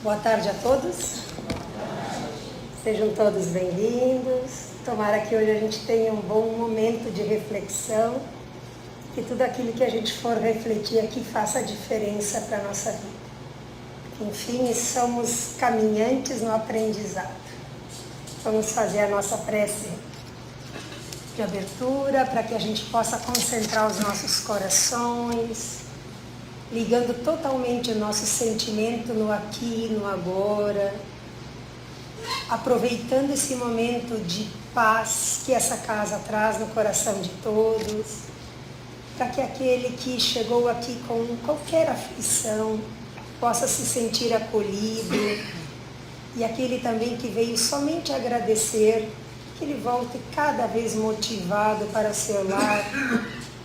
Boa tarde a todos. Sejam todos bem-vindos. Tomara que hoje a gente tenha um bom momento de reflexão, que tudo aquilo que a gente for refletir aqui faça diferença para a nossa vida. Enfim, somos caminhantes no aprendizado. Vamos fazer a nossa prece de abertura para que a gente possa concentrar os nossos corações, ligando totalmente o nosso sentimento no aqui e no agora, aproveitando esse momento de paz que essa casa traz no coração de todos, para que aquele que chegou aqui com qualquer aflição possa se sentir acolhido, e aquele também que veio somente agradecer, que ele volte cada vez motivado para seu lar,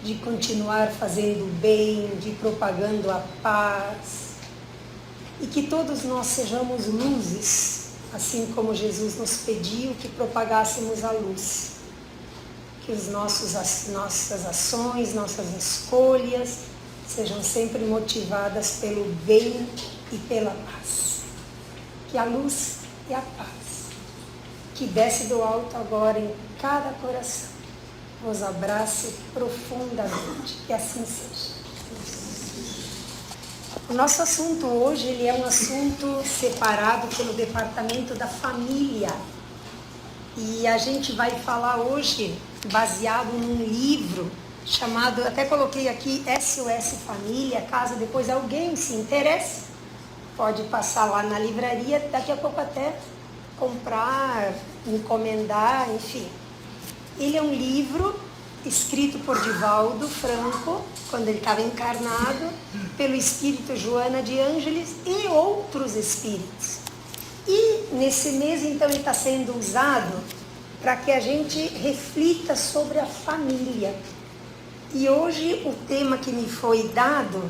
de continuar fazendo bem, de propagando a paz, e que todos nós sejamos luzes, assim como Jesus nos pediu que propagássemos a luz, que nossas ações, nossas escolhas sejam sempre motivadas pelo bem e pela paz, que a luz e a paz que desce do alto agora em cada coração vos abrace profundamente, que assim seja. O nosso assunto hoje ele é um assunto separado pelo Departamento da Família, e a gente vai falar hoje baseado num livro chamado, até coloquei aqui, SOS Família, caso depois alguém se interesse, pode passar lá na livraria, daqui a pouco até comprar, encomendar, enfim. Ele é um livro escrito por Divaldo Franco, quando ele estava encarnado, pelo espírito Joana de Ângeles e outros espíritos. E nesse mês, então, ele está sendo usado para que a gente reflita sobre a família. E hoje o tema que me foi dado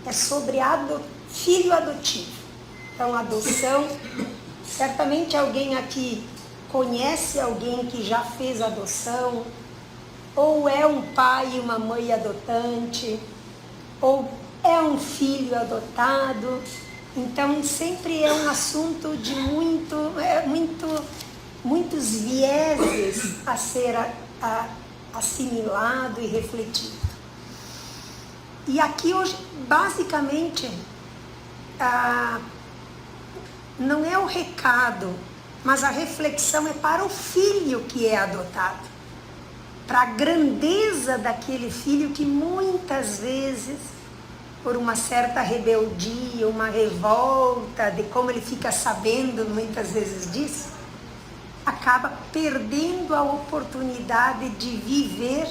é sobre filho adotivo. Então, adoção. Certamente alguém aqui conhece alguém que já fez adoção, ou é um pai e uma mãe adotante, ou é um filho adotado. Então sempre é um assunto de muitos vieses a ser assimilado e refletido. E aqui hoje, basicamente, não é o recado, mas a reflexão é para o filho que é adotado, para a grandeza daquele filho que muitas vezes, por uma certa rebeldia, uma revolta, de como ele fica sabendo muitas vezes disso, acaba perdendo a oportunidade de viver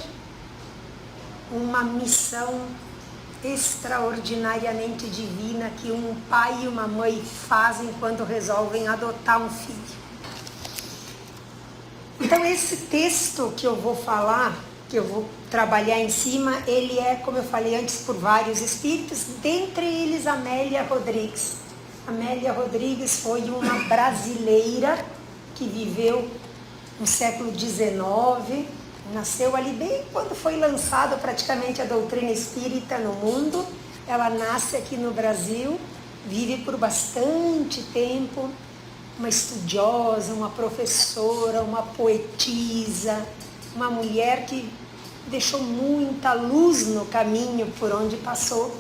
uma missão extraordinariamente divina que um pai e uma mãe fazem quando resolvem adotar um filho. Então esse texto que eu vou falar, que eu vou trabalhar em cima, ele é, como eu falei antes, por vários espíritos, dentre eles Amélia Rodrigues. Amélia Rodrigues foi uma brasileira que viveu no século XIX, nasceu ali bem quando foi lançada praticamente a doutrina espírita no mundo. Ela nasce aqui no Brasil, vive por bastante tempo, uma estudiosa, uma professora, uma poetisa, uma mulher que deixou muita luz no caminho por onde passou.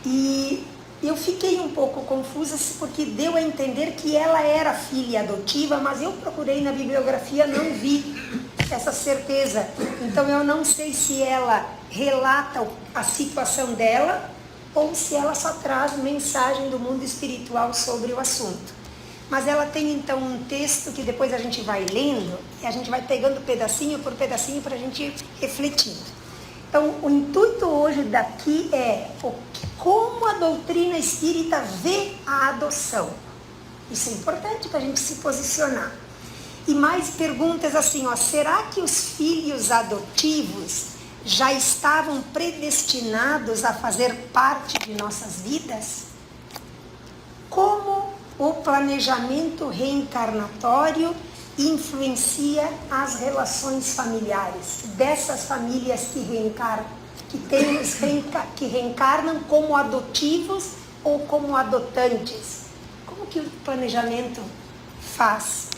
E eu fiquei um pouco confusa porque deu a entender que ela era filha adotiva, mas eu procurei na bibliografia, não vi essa certeza. Então eu não sei se ela relata a situação dela ou se ela só traz mensagem do mundo espiritual sobre o assunto. Mas ela tem então um texto que depois a gente vai lendo e a gente vai pegando pedacinho por pedacinho para a gente ir refletindo. Então o intuito hoje daqui é como a doutrina espírita vê a adoção. Isso é importante para a gente se posicionar. E mais perguntas assim, será que os filhos adotivos já estavam predestinados a fazer parte de nossas vidas? Como o planejamento reencarnatório influencia as relações familiares dessas famílias que reencarnam como adotivos ou como adotantes? como que o planejamento faz?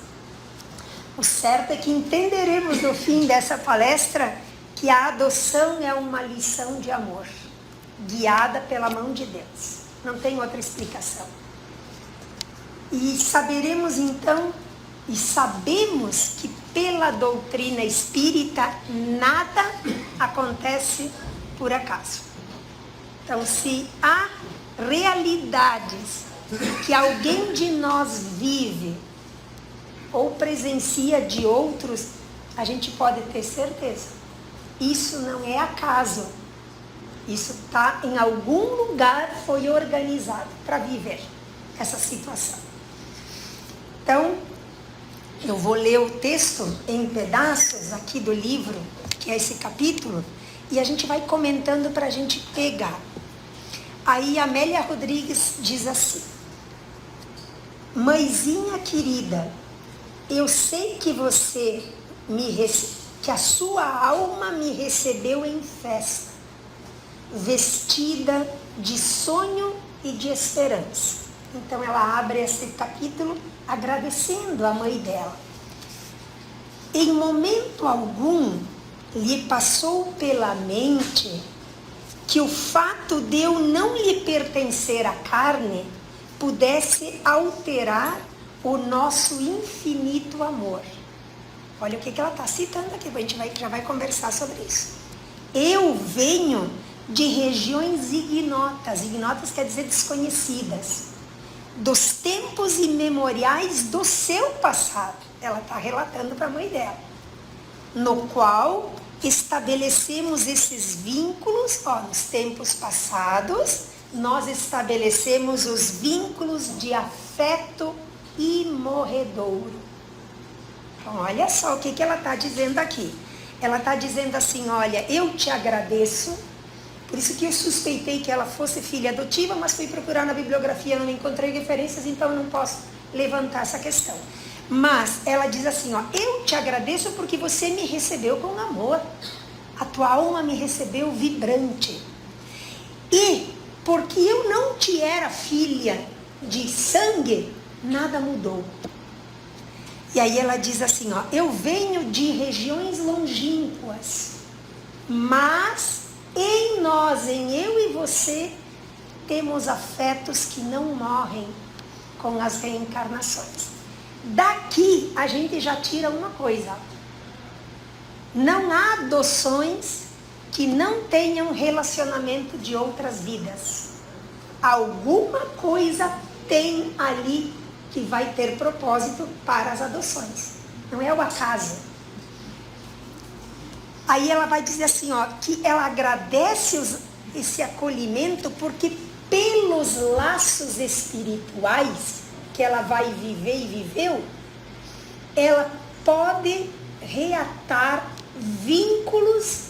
O certo é que entenderemos no fim dessa palestra que a adoção é uma lição de amor, guiada pela mão de Deus. Não tem outra explicação. E saberemos então, e sabemos que pela doutrina espírita nada acontece por acaso. Então, se há realidades que alguém de nós vive ou presencia de outros, a gente pode ter certeza. Isso não é acaso. Isso está em algum lugar, foi organizado para viver essa situação. Então, eu vou ler o texto em pedaços aqui do livro, que é esse capítulo, e a gente vai comentando para a gente pegar. Aí a Amélia Rodrigues diz assim: mãezinha querida, eu sei que que a sua alma me recebeu em festa, vestida de sonho e de esperança. Então ela abre esse capítulo agradecendo a mãe dela. Em momento algum lhe passou pela mente que o fato de eu não lhe pertencer à carne pudesse alterar o nosso infinito amor. Olha o que ela está citando aqui, a gente já vai conversar sobre isso. Eu venho de regiões ignotas, ignotas quer dizer desconhecidas, dos tempos imemoriais do seu passado. Ela está relatando para a mãe dela, no qual estabelecemos esses vínculos, nos tempos passados, nós estabelecemos os vínculos de afeto imorredouro. Então, olha só o que ela está dizendo aqui. Ela está dizendo assim, olha, eu te agradeço, por isso que eu suspeitei que ela fosse filha adotiva, mas fui procurar na bibliografia, não encontrei referências, então eu não posso levantar essa questão. Mas ela diz assim, eu te agradeço porque você me recebeu com amor. A tua alma me recebeu vibrante. E porque eu não te era filha de sangue, nada mudou. E aí ela diz assim, eu venho de regiões longínquas, mas em nós, em eu e você, temos afetos que não morrem com as reencarnações. Daqui a gente já tira uma coisa. Não há adoções que não tenham relacionamento de outras vidas. Alguma coisa tem ali que vai ter propósito para as adoções. Não é o acaso. Aí ela vai dizer assim, que ela agradece esse acolhimento porque pelos laços espirituais que ela vai viver e viveu, ela pode reatar vínculos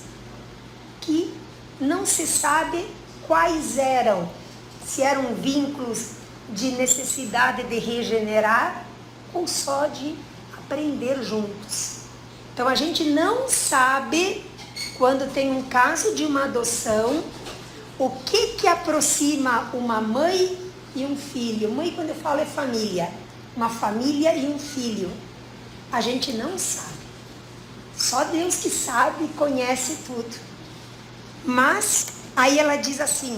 que não se sabe quais eram. Se eram vínculos de necessidade de regenerar ou só de aprender juntos. Então a gente não sabe, quando tem um caso de uma adoção, o que aproxima uma mãe e um filho. Mãe, quando eu falo, é família. Uma família e um filho. A gente não sabe. Só Deus que sabe e conhece tudo. Mas, aí ela diz assim,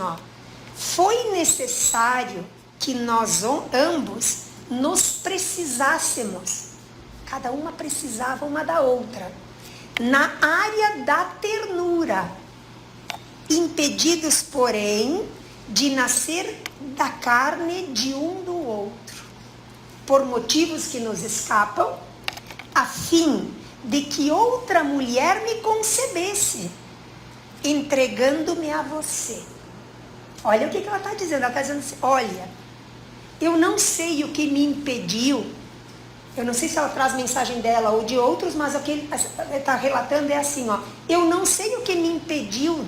foi necessário que nós ambos nos precisássemos. Cada uma precisava uma da outra. Na área da ternura. Impedidos, porém, de nascer da carne de um do outro, por motivos que nos escapam, a fim de que outra mulher me concebesse, entregando-me a você. Olha o que ela está dizendo. Ela está dizendo assim, olha, eu não sei o que me impediu, eu não sei se ela traz mensagem dela ou de outros, mas o que ela está relatando é assim, eu não sei o que me impediu.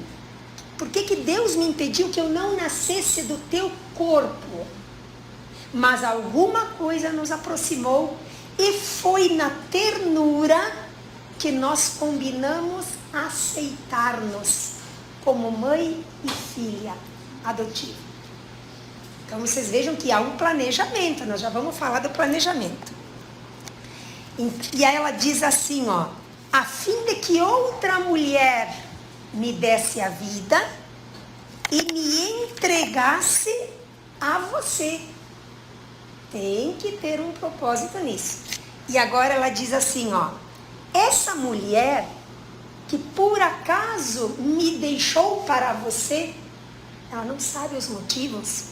Por que Deus me impediu que eu não nascesse do teu corpo? Mas alguma coisa nos aproximou e foi na ternura que nós combinamos aceitar-nos como mãe e filha adotiva. Então vocês vejam que há um planejamento, nós já vamos falar do planejamento. E aí ela diz assim, ó, a fim de que outra mulher me desse a vida e me entregasse a você. Tem que ter um propósito nisso. E agora ela diz assim, ó, essa mulher que por acaso me deixou para você, ela não sabe os motivos.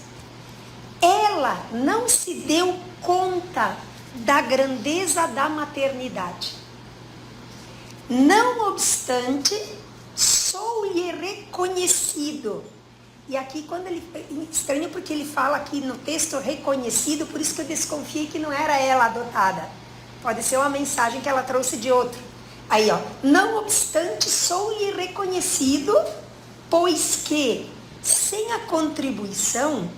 Ela não se deu conta da grandeza da maternidade. Não obstante, sou-lhe reconhecido. E aqui, quando ele estranho porque ele fala aqui no texto reconhecido, por isso que eu desconfiei que não era ela adotada. Pode ser uma mensagem que ela trouxe de outro. Aí, ó, não obstante, sou-lhe reconhecido, pois que, sem a contribuição,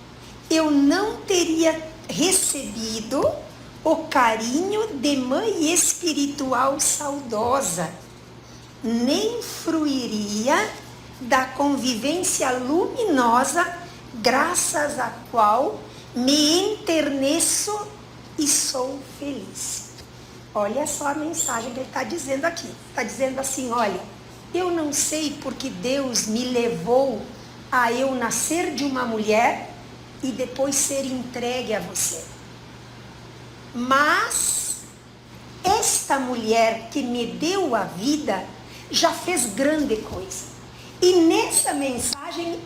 eu não teria recebido o carinho de mãe espiritual saudosa, nem fruiria da convivência luminosa, graças à qual me enterneço e sou feliz. Olha só a mensagem que ele está dizendo aqui. Está dizendo assim, olha, eu não sei porque Deus me levou a eu nascer de uma mulher e depois ser entregue a você. Mas esta mulher que me deu a vida já fez grande coisa. E nessa mensagem,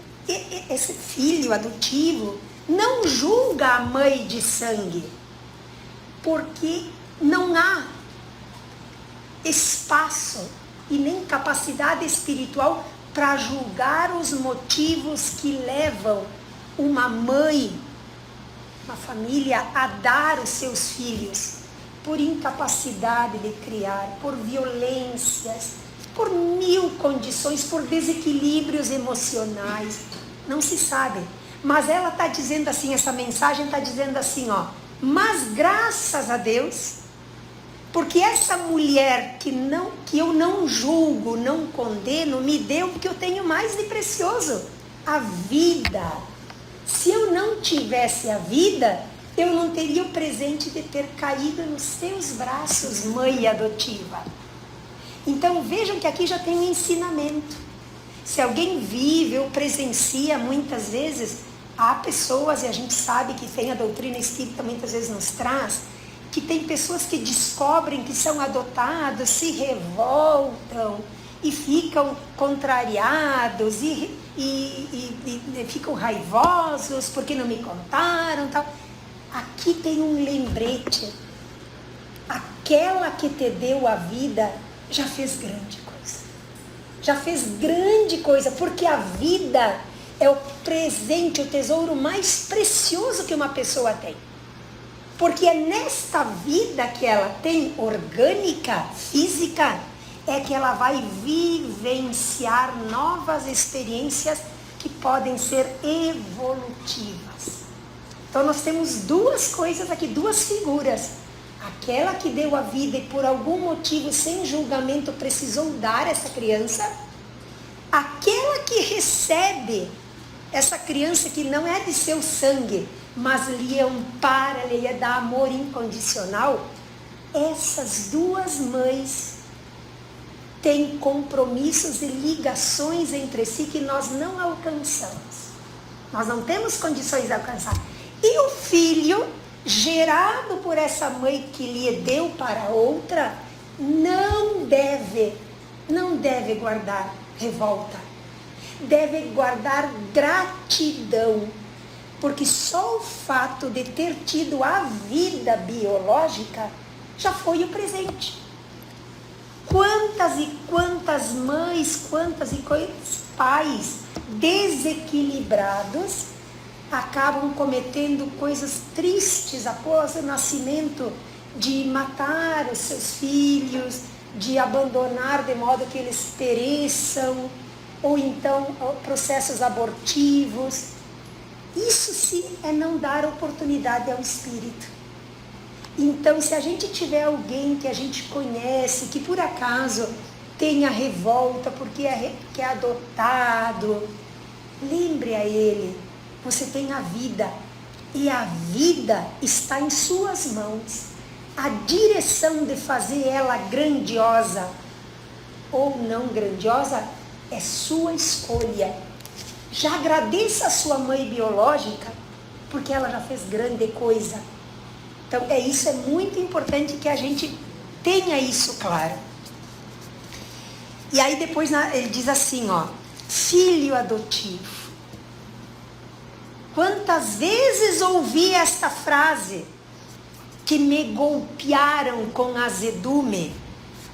esse filho adotivo não julga a mãe de sangue, porque não há espaço e nem capacidade espiritual para julgar os motivos que levam uma mãe, uma família a dar os seus filhos por incapacidade de criar, por violências, por mil condições, por desequilíbrios emocionais, não se sabe. Mas ela está dizendo assim, essa mensagem está dizendo assim, ó, mas graças a Deus, porque essa mulher que eu não julgo, não condeno, me deu o que eu tenho mais de precioso, a vida. Se eu não tivesse a vida, eu não teria o presente de ter caído nos seus braços, mãe adotiva. Então vejam que aqui já tem um ensinamento. Se alguém vive ou presencia muitas vezes, há pessoas, e a gente sabe que tem a doutrina espírita muitas vezes nos traz, que tem pessoas que descobrem que são adotados, se revoltam e ficam contrariados e ficam raivosos porque não me contaram, tal. Aqui tem um lembrete. Aquela que te deu a vida já fez grande coisa. Já fez grande coisa, porque a vida é o presente, o tesouro mais precioso que uma pessoa tem. Porque é nesta vida que ela tem, orgânica, física, é que ela vai vivenciar novas experiências que podem ser evolutivas. Então nós temos duas coisas aqui, duas figuras. Aquela que deu a vida e por algum motivo, sem julgamento, precisou dar essa criança. Aquela que recebe essa criança que não é de seu sangue, mas lhe ampara, lhe dá amor incondicional. Essas duas mães têm compromissos e ligações entre si que nós não alcançamos. Nós não temos condições de alcançar. E o filho, gerado por essa mãe que lhe deu para outra, não deve guardar revolta. Deve guardar gratidão. Porque só o fato de ter tido a vida biológica já foi o presente. Quantas e quantas mães, quantas e quantos pais desequilibrados acabam cometendo coisas tristes após o nascimento, de matar os seus filhos, de abandonar de modo que eles pereçam, ou então processos abortivos. Isso sim é não dar oportunidade ao espírito. Então, se a gente tiver alguém que a gente conhece, que por acaso tenha revolta porque que é adotado, lembre a ele, você tem a vida, E a vida está em suas mãos. A direção de fazer ela grandiosa ou não grandiosa é sua escolha. Já agradeça a sua mãe biológica, porque ela já fez grande coisa. Então, isso é muito importante que a gente tenha isso claro. E aí depois ele diz assim, ó, filho adotivo. Quantas vezes ouvi esta frase que me golpearam com azedume,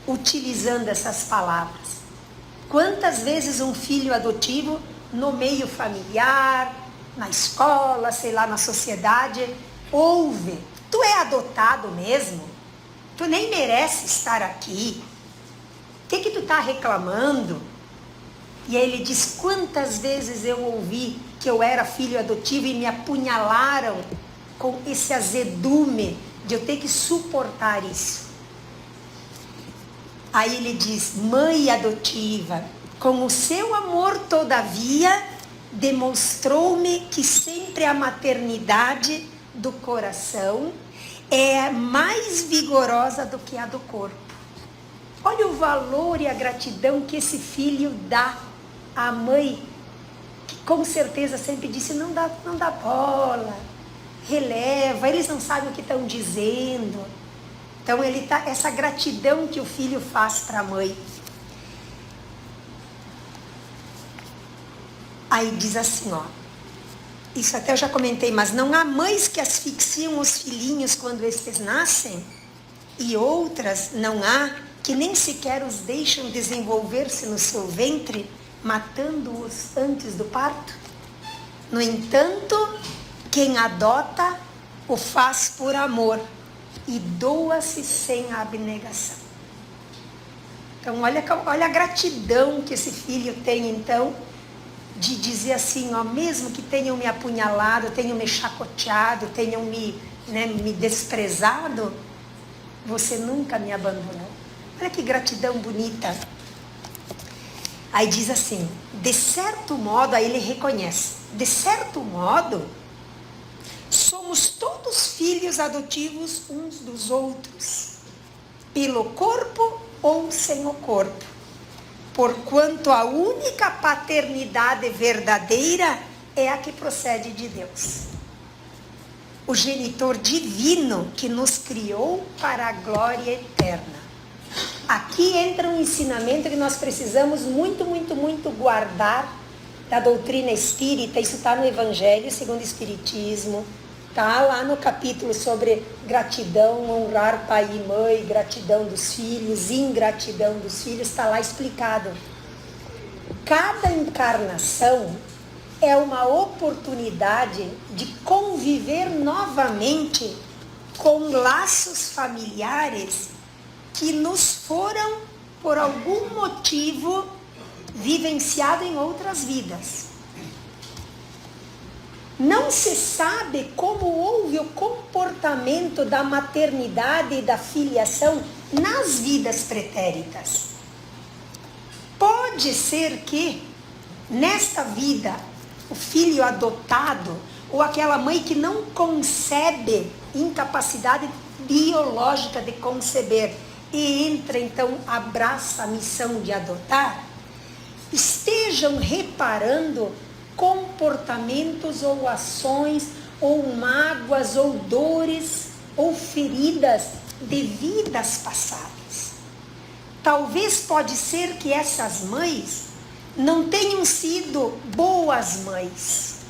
utilizando essas palavras. Quantas vezes um filho adotivo, no meio familiar, na escola, sei lá, na sociedade, ouve, tu é adotado mesmo? Tu nem merece estar aqui. O que tu tá reclamando? E aí ele diz, quantas vezes eu ouvi que eu era filho adotivo e me apunhalaram com esse azedume de eu ter que suportar isso. Aí ele diz, mãe adotiva, com o seu amor todavia, demonstrou-me que sempre a maternidade do coração é mais vigorosa do que a do corpo. Olha o valor e a gratidão que esse filho dá à mãe, que com certeza sempre disse, não dá bola, releva, eles não sabem o que estão dizendo. Então essa gratidão que o filho faz para a mãe. Aí diz assim, ó, isso até eu já comentei, mas não há mães que asfixiam os filhinhos quando estes nascem, e outras não há que nem sequer os deixam desenvolver-se no seu ventre, matando-os antes do parto. No entanto, quem adota o faz por amor e doa-se sem abnegação. Então, olha a gratidão que esse filho tem, então, de dizer assim, ó, mesmo que tenham me apunhalado, tenham me chacoteado, tenham me desprezado, você nunca me abandonou. Olha que gratidão bonita. Aí diz assim, de certo modo, aí ele reconhece, de certo modo, somos todos filhos adotivos uns dos outros, pelo corpo ou sem o corpo, porquanto a única paternidade verdadeira é a que procede de Deus, o genitor divino que nos criou para a glória eterna. Aqui entra um ensinamento que nós precisamos muito, muito, muito guardar da doutrina espírita. Isso está no Evangelho segundo o Espiritismo, está lá no capítulo sobre gratidão, honrar pai e mãe, gratidão dos filhos, ingratidão dos filhos, está lá explicado. Cada encarnação é uma oportunidade de conviver novamente com laços familiares que nos foram, por algum motivo, vivenciados em outras vidas. Não se sabe como houve o comportamento da maternidade e da filiação nas vidas pretéritas. Pode ser que, nesta vida, o filho adotado, ou aquela mãe que não concebe, incapacidade biológica de conceber, e entra, então, abraça a missão de adotar, estejam reparando comportamentos ou ações, ou mágoas, ou dores, ou feridas de vidas passadas. Talvez pode ser que essas mães não tenham sido boas mães.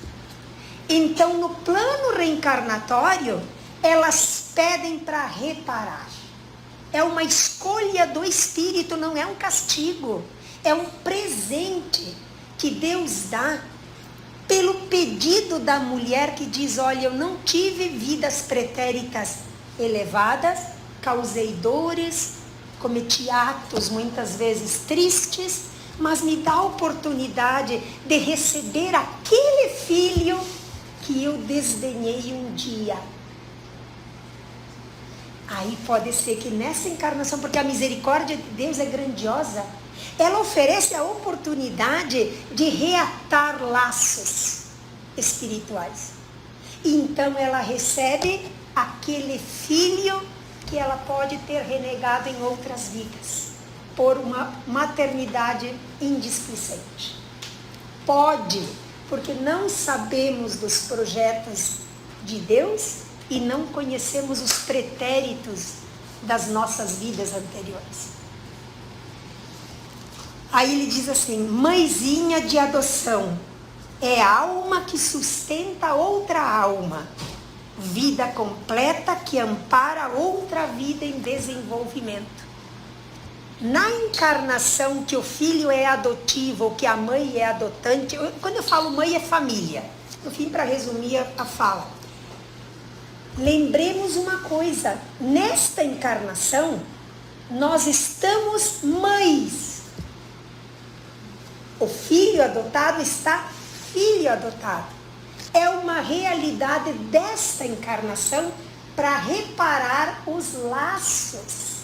Então, no plano reencarnatório, elas pedem para reparar. É uma escolha do Espírito, não é um castigo. É um presente que Deus dá pelo pedido da mulher que diz, olha, eu não tive vidas pretéritas elevadas, causei dores, cometi atos muitas vezes tristes, mas me dá a oportunidade de receber aquele filho que eu desdenhei um dia. Aí pode ser que nessa encarnação, porque a misericórdia de Deus é grandiosa, ela oferece a oportunidade de reatar laços espirituais. Então ela recebe aquele filho que ela pode ter renegado em outras vidas, por uma maternidade indisplicente. Pode, porque não sabemos dos projetos de Deus e não conhecemos os pretéritos das nossas vidas anteriores. Aí ele diz assim: mãezinha de adoção, é alma que sustenta outra alma, vida completa que ampara outra vida em desenvolvimento. Na encarnação que o filho é adotivo ou que a mãe é adotante, quando eu falo mãe é família, no fim, para resumir a fala, lembremos uma coisa: nesta encarnação nós estamos mães. O filho adotado está filho adotado. É uma realidade desta encarnação para reparar os laços.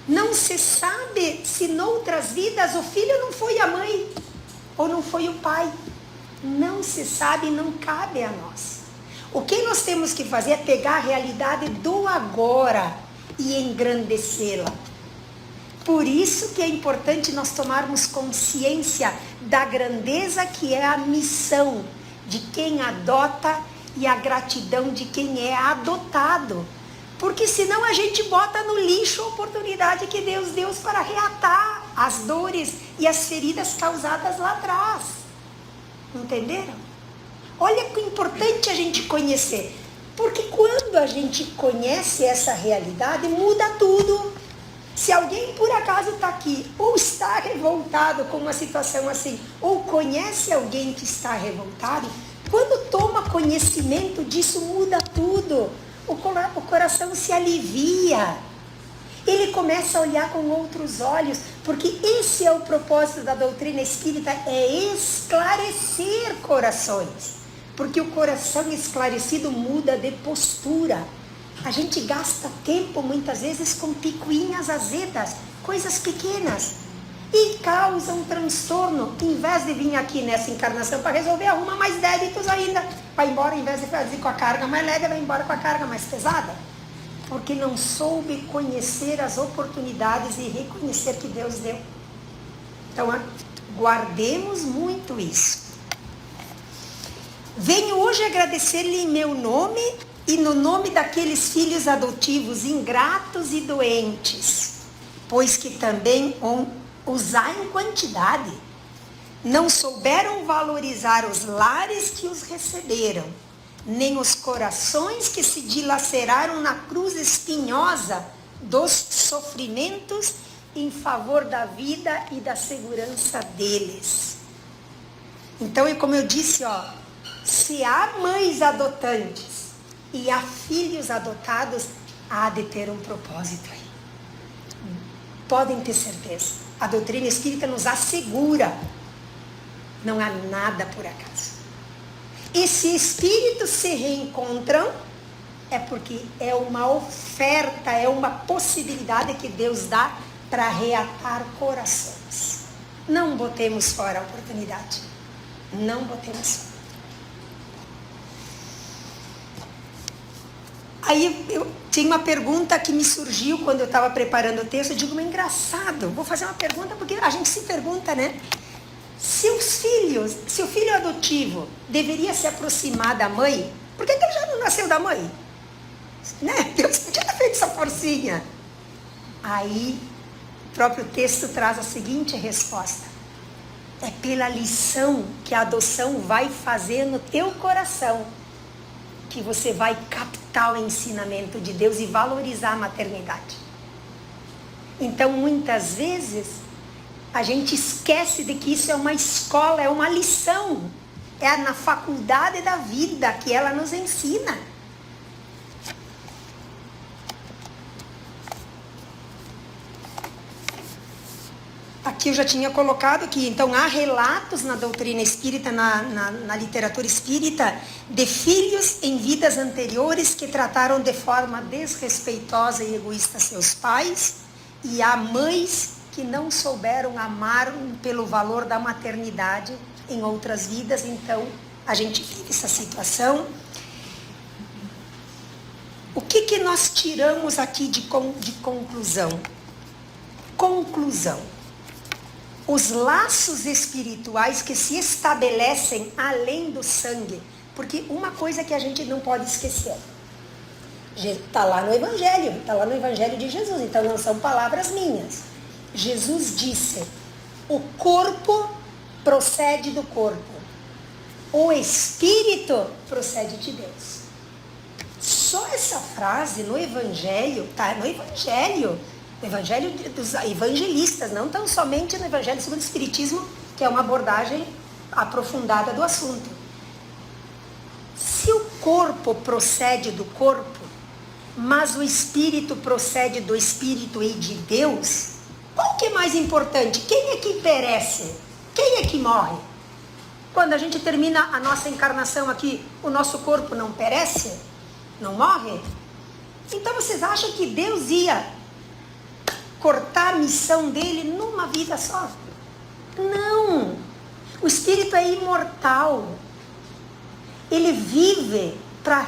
Não se sabe se noutras vidas o filho não foi a mãe ou não foi o pai. Não se sabe, não cabe a nós. O que nós temos que fazer é pegar a realidade do agora e engrandecê-la. Por isso que é importante nós tomarmos consciência da grandeza que é a missão de quem adota e a gratidão de quem é adotado. Porque senão a gente bota no lixo a oportunidade que Deus deu para reatar as dores e as feridas causadas lá atrás. Entenderam? Olha que importante a gente conhecer. Porque quando a gente conhece essa realidade, muda tudo. Se alguém por acaso está aqui, ou está revoltado com uma situação assim, ou conhece alguém que está revoltado, quando toma conhecimento disso, muda tudo. O coração se alivia. Ele começa a olhar com outros olhos, porque esse é o propósito da doutrina espírita, é esclarecer corações. Porque o coração esclarecido muda de postura. A gente gasta tempo muitas vezes com picuinhas azedas, coisas pequenas, e causa um transtorno. Em vez de vir aqui nessa encarnação para resolver, arruma mais débitos ainda. Vai embora, em vez de fazer com a carga mais leve, vai embora com a carga mais pesada. Porque não soube conhecer as oportunidades e reconhecer que Deus deu. Então, guardemos muito isso. Venho hoje agradecer-lhe em meu nome e no nome daqueles filhos adotivos ingratos e doentes, pois que também os há em quantidade. Não souberam valorizar os lares que os receberam, nem os corações que se dilaceraram na cruz espinhosa dos sofrimentos em favor da vida e da segurança deles. Então, como eu disse, se há mães adotantes e há filhos adotados, há de ter um propósito aí. Podem ter certeza. A doutrina espírita nos assegura. Não há nada por acaso. E se espíritos se reencontram, é porque é uma oferta, é uma possibilidade que Deus dá para reatar corações. Não botemos fora a oportunidade. Não botemos fora. Aí eu tinha uma pergunta que me surgiu quando eu estava preparando o texto. Eu digo, mas engraçado, vou fazer uma pergunta, porque a gente se pergunta, né? Se o filho adotivo deveria se aproximar da mãe, por que ele já não nasceu da mãe? Né? Deus podia ter feito essa forcinha. Aí o próprio texto traz a seguinte resposta: é pela lição que a adoção vai fazer no teu coração que você vai captar o ensinamento de Deus e valorizar a maternidade. Então, muitas vezes, a gente esquece de que isso é uma escola, é uma lição. É na faculdade da vida que ela nos ensina. Aqui eu já tinha colocado que, então, há relatos na doutrina espírita, na literatura espírita, de filhos em vidas anteriores que trataram de forma desrespeitosa e egoísta seus pais, e há mães que não souberam amar pelo valor da maternidade em outras vidas, então a gente vive essa situação. O que nós tiramos aqui de conclusão? Conclusão. Os laços espirituais que se estabelecem além do sangue. Porque uma coisa que a gente não pode esquecer. Está lá no Evangelho de Jesus, então não são palavras minhas. Jesus disse, o corpo procede do corpo, o Espírito procede de Deus. Só essa frase no Evangelho, tá no Evangelho dos evangelistas, não tão somente no Evangelho segundo o Espiritismo, que é uma abordagem aprofundada do assunto. Se o corpo procede do corpo, mas o Espírito procede do Espírito e de Deus, qual que é mais importante? Quem é que perece? Quem é que morre? Quando a gente termina a nossa encarnação aqui, o nosso corpo não perece? Não morre? Então vocês acham que Deus ia cortar a missão dele numa vida só? Não! O Espírito é imortal. Ele vive para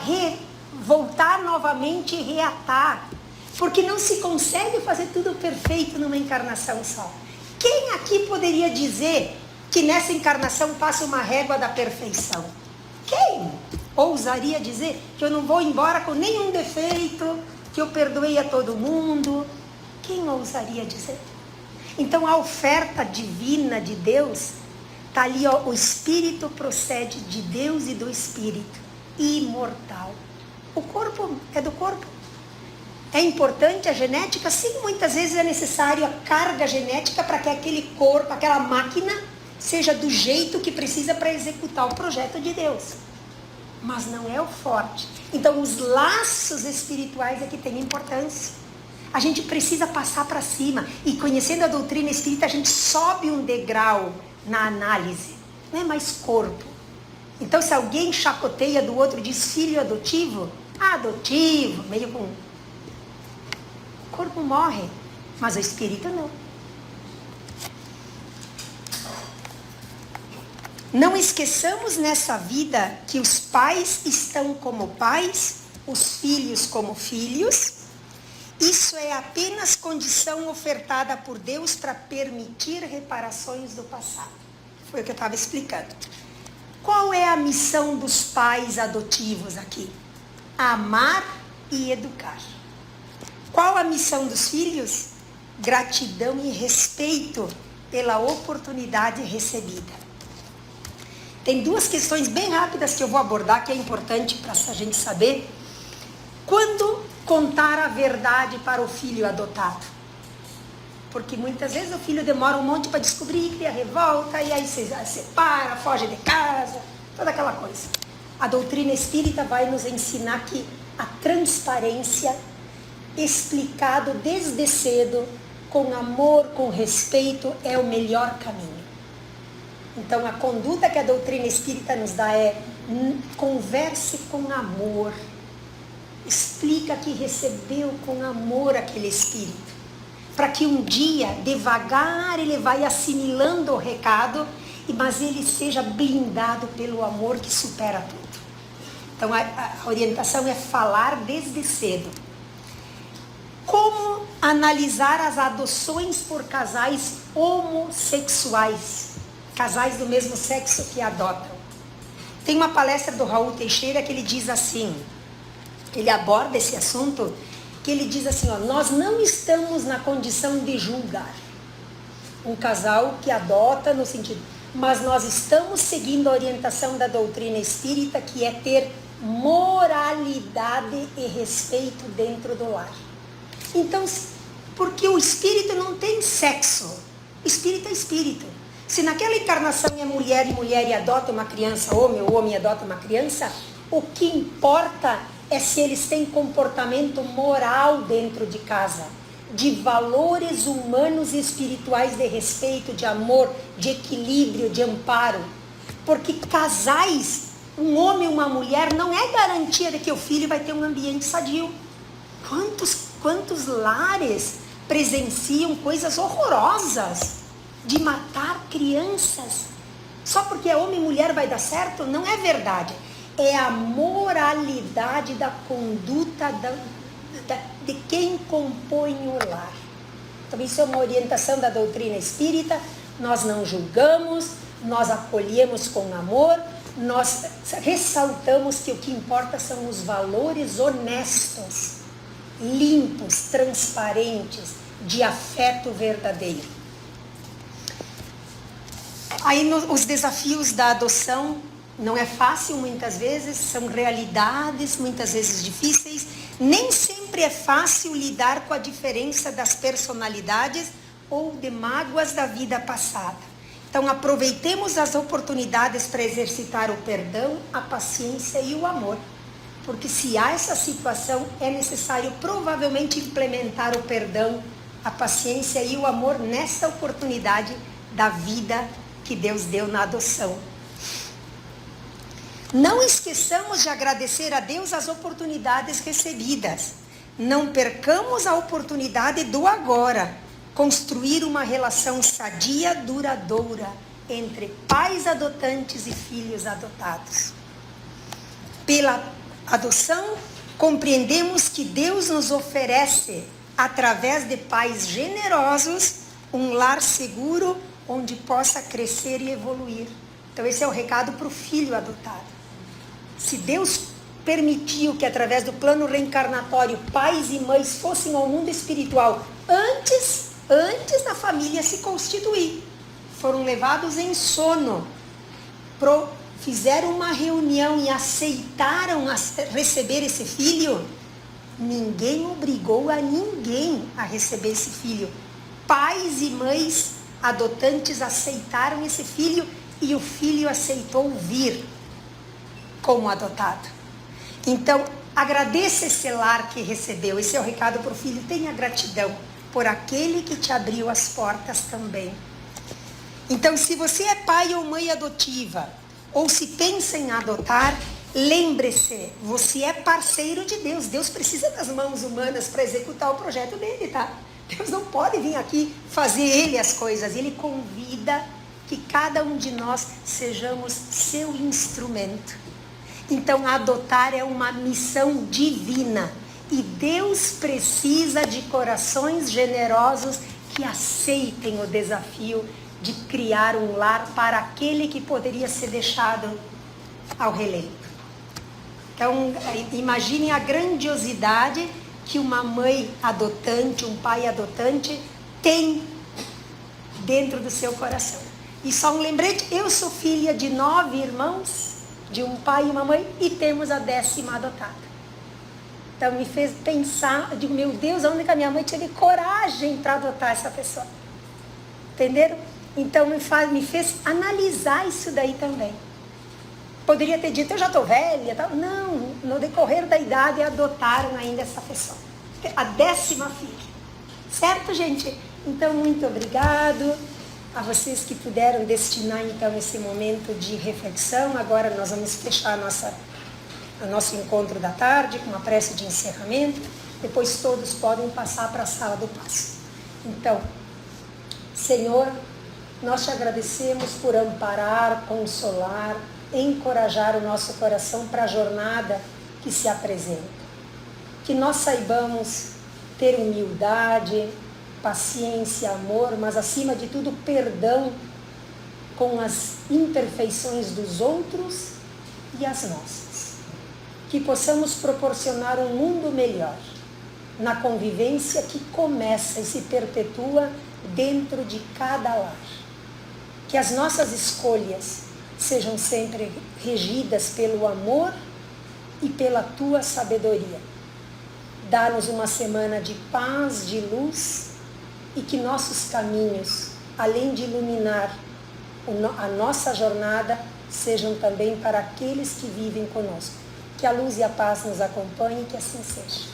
voltar novamente e reatar. Porque não se consegue fazer tudo perfeito numa encarnação só. Quem aqui poderia dizer que nessa encarnação passa uma régua da perfeição? Quem ousaria dizer que eu não vou embora com nenhum defeito, que eu perdoei a todo mundo? Quem ousaria dizer? Então a oferta divina de Deus está ali, ó, o Espírito procede de Deus e do Espírito, imortal. O corpo é do corpo. É importante a genética? Sim, muitas vezes é necessário a carga genética para que aquele corpo, aquela máquina, seja do jeito que precisa para executar o projeto de Deus. Mas não é o forte. Então, os laços espirituais é que têm importância. A gente precisa passar para cima. E conhecendo a doutrina espírita, a gente sobe um degrau na análise. Não é mais corpo. Então, se alguém chacoteia do outro, diz filho adotivo, adotivo, meio com... O corpo morre, mas o espírito não. Não esqueçamos nessa vida que os pais estão como pais, os filhos como filhos. Isso é apenas condição ofertada por Deus para permitir reparações do passado. Foi o que eu estava explicando. Qual é a missão dos pais adotivos aqui? Amar e educar. Qual a missão dos filhos? Gratidão e respeito pela oportunidade recebida. Tem duas questões bem rápidas que eu vou abordar, que é importante para a gente saber. Quando contar a verdade para o filho adotado? Porque muitas vezes o filho demora um monte para descobrir, cria revolta, e aí se separa, foge de casa, toda aquela coisa. A doutrina espírita vai nos ensinar que a transparência, explicado desde cedo, com amor, com respeito, é o melhor caminho. Então a conduta que a doutrina espírita nos dá é converse com amor. Explica que recebeu com amor aquele espírito. Para que um dia, devagar, ele vai assimilando o recado, mas ele seja blindado pelo amor que supera tudo. Então a orientação é falar desde cedo. Como analisar as adoções por casais homossexuais? Casais do mesmo sexo que adotam. Tem uma palestra do Raul Teixeira que ele diz assim, ele aborda esse assunto, que ele diz assim, ó, nós não estamos na condição de julgar um casal que adota no sentido, mas nós estamos seguindo a orientação da doutrina espírita, que é ter moralidade e respeito dentro do lar. Então, porque o espírito não tem sexo, o espírito é espírito. Se naquela encarnação é mulher e adota uma criança, homem, ou homem adota uma criança, o que importa é se eles têm comportamento moral dentro de casa, de valores humanos e espirituais de respeito, de amor, de equilíbrio, de amparo. Porque casais, um homem e uma mulher, não é garantia de que o filho vai ter um ambiente sadio. Quantos lares presenciam coisas horrorosas de matar crianças Só porque é homem e mulher vai dar certo? Não é verdade. É a moralidade da conduta de quem compõe o lar. Então isso é uma orientação da doutrina espírita. Nós não julgamos, nós acolhemos com amor, nós ressaltamos que o que importa são os valores honestos, limpos, transparentes, de afeto verdadeiro. Aí os desafios da adoção não é fácil muitas vezes, são realidades muitas vezes difíceis. Nem sempre é fácil lidar com a diferença das personalidades ou de mágoas da vida passada. Então aproveitemos as oportunidades para exercitar o perdão, a paciência e o amor. Porque se há essa situação, é necessário provavelmente implementar o perdão, a paciência e o amor nessa oportunidade da vida que Deus deu na adoção. Não esqueçamos de agradecer a Deus as oportunidades recebidas. Não percamos a oportunidade do agora. Construir uma relação sadia, duradoura, entre pais adotantes e filhos adotados. Pela adoção, compreendemos que Deus nos oferece, através de pais generosos, um lar seguro onde possa crescer e evoluir. Então esse é o recado para o filho adotado. Se Deus permitiu que através do plano reencarnatório pais e mães fossem ao mundo espiritual antes da família se constituir, foram levados em sono, fizeram uma reunião e aceitaram receber esse filho, ninguém obrigou a ninguém a receber esse filho. Pais e mães adotantes aceitaram esse filho e o filho aceitou vir como adotado. Então, agradeça esse lar que recebeu. Esse é o recado para o filho. Tenha gratidão por aquele que te abriu as portas também. Então, se você é pai ou mãe adotiva, ou se pensa em adotar, lembre-se, você é parceiro de Deus. Deus precisa das mãos humanas para executar o projeto dele, tá? Deus não pode vir aqui fazer ele as coisas. Ele convida que cada um de nós sejamos seu instrumento. Então, adotar é uma missão divina. E Deus precisa de corações generosos que aceitem o desafio de criar um lar para aquele que poderia ser deixado ao relento. Então, imagine a grandiosidade que uma mãe adotante, um pai adotante tem dentro do seu coração. E só um lembrete, eu sou filha de 9 irmãos, de um pai e uma mãe, e temos a 10ª adotada. Então me fez pensar, eu digo, meu Deus, onde que a minha mãe teve coragem para adotar essa pessoa? Entenderam? Então me fez analisar isso daí também. Poderia ter dito, eu já estou velha, tal. Não, no decorrer da idade adotaram ainda essa pessoa. A 10ª filha. Certo, gente? Então, muito obrigado a vocês que puderam destinar então esse momento de reflexão. Agora nós vamos fechar o nosso encontro da tarde com uma prece de encerramento. Depois todos podem passar para a sala do passo. Então, Senhor, nós te agradecemos por amparar, consolar, encorajar o nosso coração para a jornada que se apresenta. Que nós saibamos ter humildade, paciência, amor, mas acima de tudo perdão com as imperfeições dos outros e as nossas. Que possamos proporcionar um mundo melhor na convivência que começa e se perpetua dentro de cada lar. Que as nossas escolhas sejam sempre regidas pelo amor e pela tua sabedoria. Dá-nos uma semana de paz, de luz, e que nossos caminhos, além de iluminar a nossa jornada, sejam também para aqueles que vivem conosco. Que a luz e a paz nos acompanhem, que assim seja.